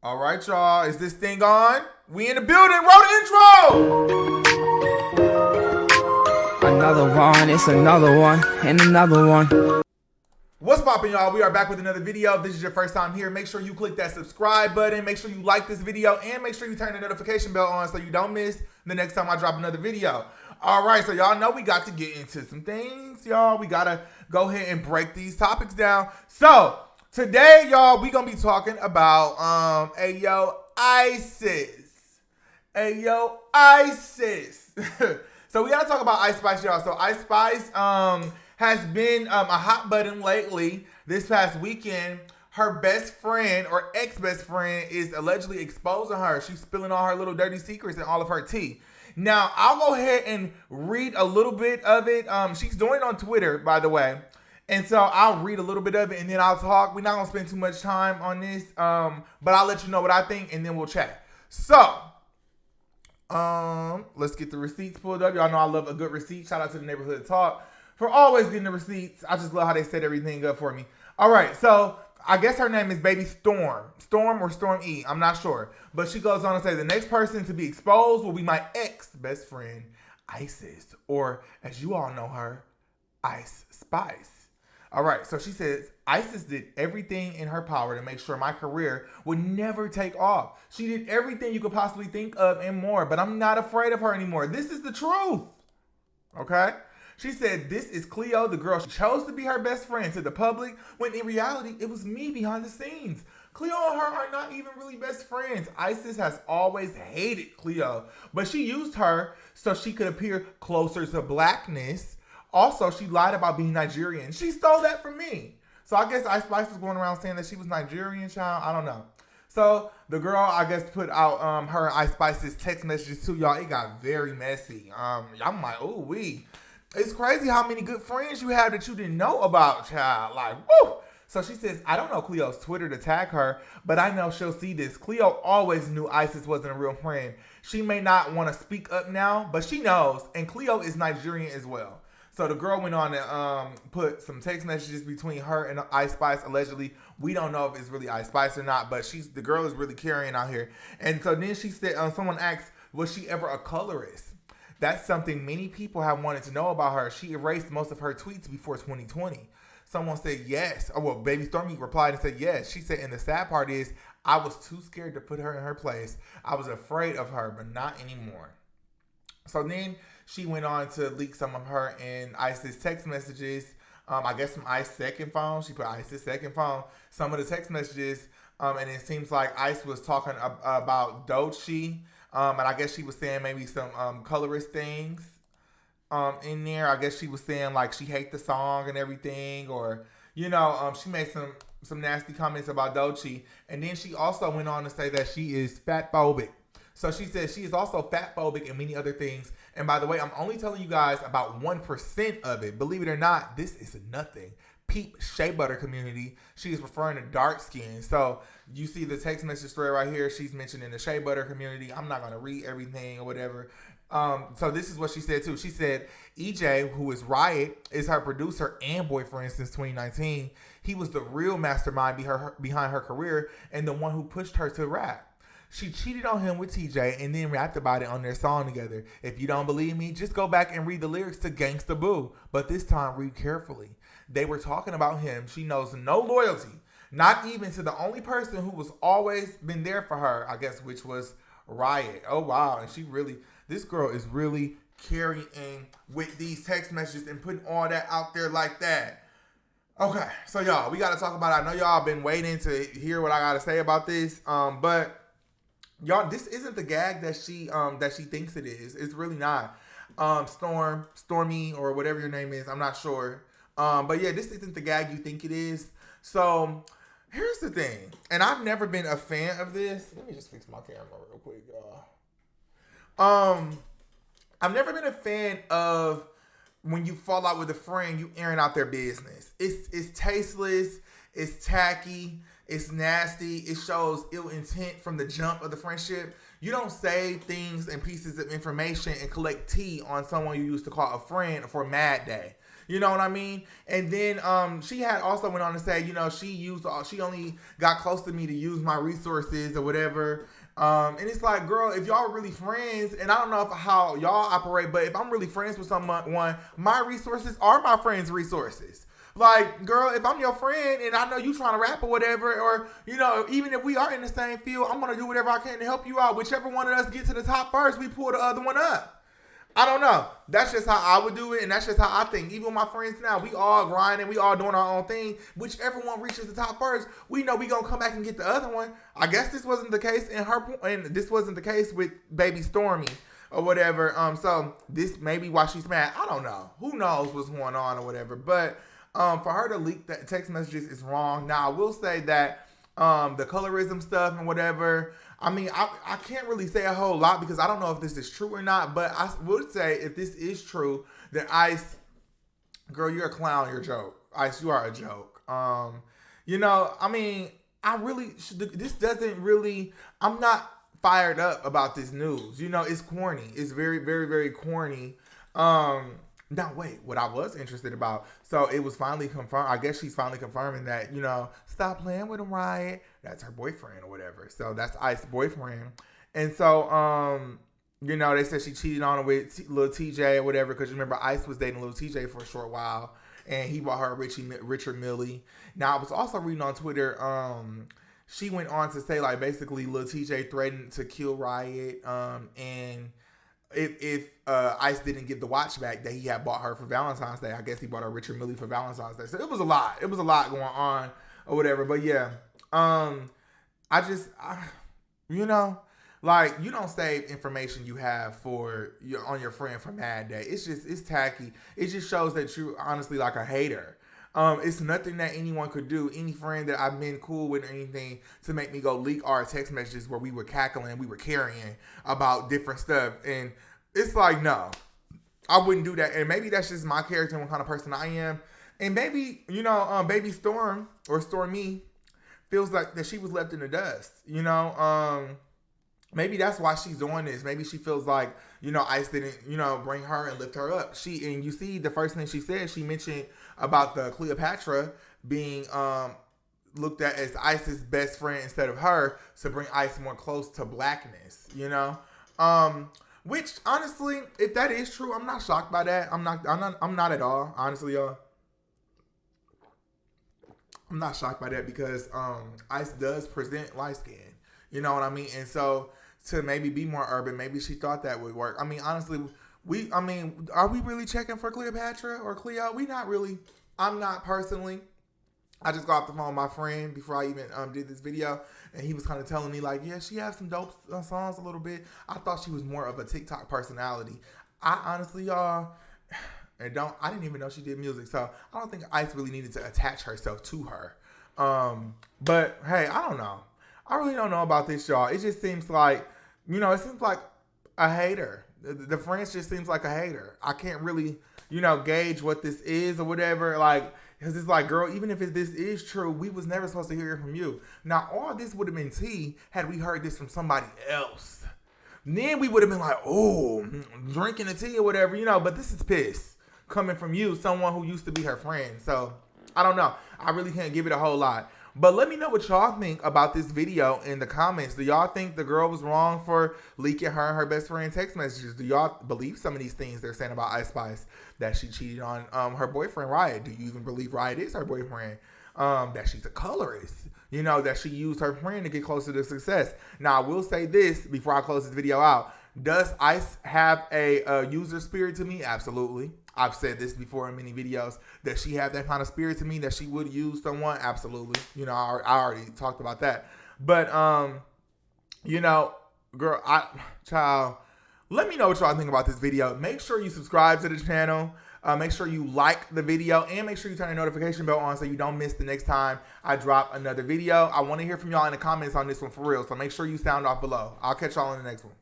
All right, y'all. Is this thing on? We in the building. Roll the intro. Another one, it's another one, and another one. What's poppin', y'all? We are back with another video. If this is your first time here, make sure you click that subscribe button. Make sure you like this video, and make sure you turn the notification bell on so you don't miss the next time I drop another video. All right, so y'all know we got to get into some things, y'all. We got to go ahead and break these topics down. So today, y'all, we going to be talking about, ISIS. ISIS. So we got to talk about Ice Spice, y'all. So Ice Spice, has been a hot button lately. This past weekend, her best friend or ex-best friend is allegedly exposing her. She's spilling all her little dirty secrets and all of her tea. Now, I'll go ahead and read a little bit of it. She's doing it on Twitter, by the way. And so I'll read a little bit of it and then I'll talk. We're not going to spend too much time on this, but I'll let you know what I think and then we'll chat. So, let's get the receipts pulled up. Y'all know I love a good receipt. Shout out to the Neighborhood Talk for always getting the receipts. I just love how they set everything up for me. All right, so I guess her name is Baby Storm. Storm or Storm E, I'm not sure. But she goes on to say, the next person to be exposed will be my ex-best friend, Isis. Or, as you all know her, Ice Spice. All right, so she says, Isis did everything in her power to make sure my career would never take off. She did everything you could possibly think of and more, but I'm not afraid of her anymore. This is the truth. Okay? She said, this is Cleo, the girl she chose to be her best friend to the public, when in reality, it was me behind the scenes. Cleo and her are not even really best friends. Isis has always hated Cleo, but she used her so she could appear closer to blackness. Also, she lied about being Nigerian. She stole that from me. So I guess Ice Spice was going around saying that she was Nigerian, child. I don't know. So the girl, I guess, put out her and Ice Spice's text messages too, y'all. It got very messy. I'm like, ooh, wee. It's crazy how many good friends you have that you didn't know about, child. Like, woo! So she says, I don't know Cleo's Twitter to tag her, but I know she'll see this. Cleo always knew Isis wasn't a real friend. She may not want to speak up now, but she knows. And Cleo is Nigerian as well. So the girl went on and put some text messages between her and Ice Spice. Allegedly, we don't know if it's really Ice Spice or not, but the girl is really carrying out here. And so then she said, someone asked, was she ever a colorist? That's something many people have wanted to know about her. She erased most of her tweets before 2020. Someone said yes. Oh, well, Baby Stormy replied and said yes. She said, and the sad part is, I was too scared to put her in her place. I was afraid of her, but not anymore. So then she went on to leak some of her and Ice's text messages. I guess from Ice's second phone. She put Ice's second phone. Some of the text messages, and it seems like Ice was talking about Doechii. And I guess she was saying maybe some colorist things in there. I guess she was saying like she hates the song and everything, or she made some nasty comments about Doechii. And then she also went on to say that she is fat phobic. So she says she is also fat phobic and many other things. And by the way, I'm only telling you guys about 1% of it. Believe it or not, this is nothing. Peep Shea Butter community. She is referring to dark skin. So you see the text message thread right here. She's mentioning the Shea Butter community. I'm not going to read everything or whatever. So this is what she said too. She said EJ, who is Riot, is her producer and boyfriend since 2019. He was the real mastermind behind her career and the one who pushed her to rap. She cheated on him with TJ and then rapped about it on their song together. If you don't believe me, just go back and read the lyrics to Gangsta Boo. But this time, read carefully. They were talking about him. She knows no loyalty, not even to the only person who was always been there for her, I guess, which was Riot. Oh, wow. And this girl is really carrying with these text messages and putting all that out there like that. Okay, so y'all, we got to talk about it. I know y'all been waiting to hear what I got to say about this, but y'all, this isn't the gag that she thinks it is. It's really not. Stormy, or whatever your name is, I'm not sure. But yeah, this isn't the gag you think it is. So here's the thing, and I've never been a fan of this. Let me just fix my camera real quick, y'all. I've never been a fan of when you fall out with a friend, you airing out their business. It's tasteless. It's tacky. It's nasty. It shows ill intent from the jump of the friendship. You don't save things and pieces of information and collect tea on someone you used to call a friend for Mad Day. You know what I mean? And then she had also went on to say, you know, she only got close to me to use my resources or whatever. And it's like, girl, if y'all are really friends, and I don't know how y'all operate, but if I'm really friends with someone, my resources are my friend's resources. Like, girl, if I'm your friend and I know you trying to rap or whatever, or, you know, even if we are in the same field, I'm going to do whatever I can to help you out. Whichever one of us get to the top first, we pull the other one up. I don't know. That's just how I would do it, and that's just how I think. Even with my friends now, we all grinding, we all doing our own thing. Whichever one reaches the top first, we know we gonna come back and get the other one. I guess this wasn't the case and this wasn't the case with Baby Stormy or whatever. So this may be why she's mad. I don't know. Who knows what's going on or whatever. But for her to leak the text messages is wrong. Now I will say that the colorism stuff and whatever, I mean, I can't really say a whole lot because I don't know if this is true or not, but I would say if this is true, then Ice, girl, you're a clown, you're a joke. Ice, you are a joke. You know, I mean, this doesn't really, I'm not fired up about this news. You know, it's corny. It's very, very, very corny. Now, wait, what I was interested about, so it was finally confirmed, I guess she's finally confirming that, you know, stop playing with him, Riot. That's her boyfriend or whatever. So that's Ice's boyfriend. And so, you know, they said she cheated on him with Lil TJ or whatever, because remember, Ice was dating Lil TJ for a short while, and he bought her a Richard Millie. Now, I was also reading on Twitter, she went on to say, like, basically, Lil TJ threatened to kill Riot, and if Ice didn't get the watch back that he had bought her for Valentine's Day, I guess he bought her Richard Millie for Valentine's Day. So it was a lot. It was a lot going on or whatever. But yeah, you know, like, you don't save information you have on your friend for Mad Day. It's tacky. It just shows that you're honestly like a hater. It's nothing that anyone could do, any friend that I've been cool with or anything, to make me go leak our text messages where we were cackling, we were carrying about different stuff. And it's like, no, I wouldn't do that. And maybe that's just my character and what kind of person I am. And maybe, you know, Baby Storm or Stormy feels like that she was left in the dust, you know. Maybe that's why she's doing this. Maybe she feels like, you know, Ice didn't, you know, bring her and lift her up. And you see the first thing she said, she mentioned about the Cleopatra being looked at as Ice's best friend instead of her, to bring Ice more close to blackness, you know? Which honestly, if that is true, I'm not shocked by that. I'm not at all, honestly, y'all. I'm not shocked by that because Ice does present light skin. You know what I mean? And so to maybe be more urban, maybe she thought that would work. I mean, honestly, are we really checking for Cleopatra or Cleo? We not really. I'm not personally. I just got off the phone with my friend before I even did this video, and he was kind of telling me like, yeah, she has some dope songs a little bit. I thought she was more of a TikTok personality. I honestly, y'all, I didn't even know she did music, so I don't think Ice really needed to attach herself to her. But hey, I don't know. I really don't know about this, y'all. It just seems like, you know, it seems like a hater. The friends just seems like a hater. I can't really, you know, gauge what this is or whatever. Like, because it's like, girl, even if this is true, we was never supposed to hear it from you. Now, all this would have been tea had we heard this from somebody else. Then we would have been like, oh, drinking the tea or whatever, you know. But this is piss coming from you, someone who used to be her friend. So, I don't know. I really can't give it a whole lot. But let me know what y'all think about this video in the comments. Do y'all think the girl was wrong for leaking her and her best friend text messages? Do y'all believe some of these things they're saying about Ice Spice, that she cheated on her boyfriend, Riot? Do you even believe Riot is her boyfriend? That she's a colorist? You know, that she used her friend to get closer to success? Now, I will say this before I close this video out. Does Ice have a user spirit to me? Absolutely. I've said this before in many videos. Does she have that kind of spirit to me that she would use someone? Absolutely. You know, I already talked about that. But, you know, girl, child, let me know what y'all think about this video. Make sure you subscribe to the channel. Make sure you like the video, and make sure you turn the notification bell on so you don't miss the next time I drop another video. I want to hear from y'all in the comments on this one for real. So make sure you sound off below. I'll catch y'all in the next one.